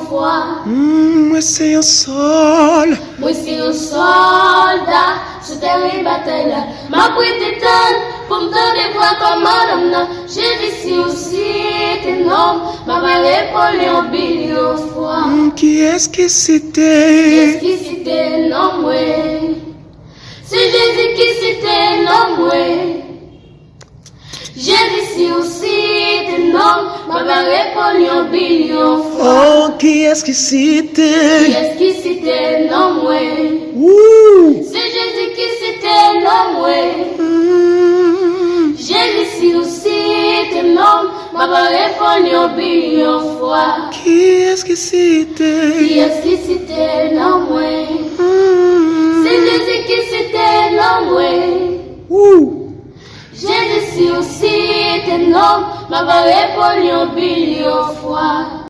fois. Moi c'est un sol. Moi c'est un soldat, sous terre bataille là. Ma prête tant pour me donner voix comme madame là. J'ai dit aussi tes noms, ma mère pour les billion fois. Qui est-ce qui c'était? Qu'est-ce qui c'était non moi? C'est Jésus qui c'était non moi. J'ai dit aussi tes noms, ma mère pour les billion fois. Oh, qui est-ce qui c'était? Qui est-ce qui c'était non moi? Ouh. C'est Jésus qui c'était non moi. J'ai aussi tes noms, ma répondu un billion fois. Qui est-ce qui c'était? Qui est-ce qui c'était non moi? C'est Jésus qui c'était non moi. Ouh. J'ai aussi tes noms, ma répondu un billion fois.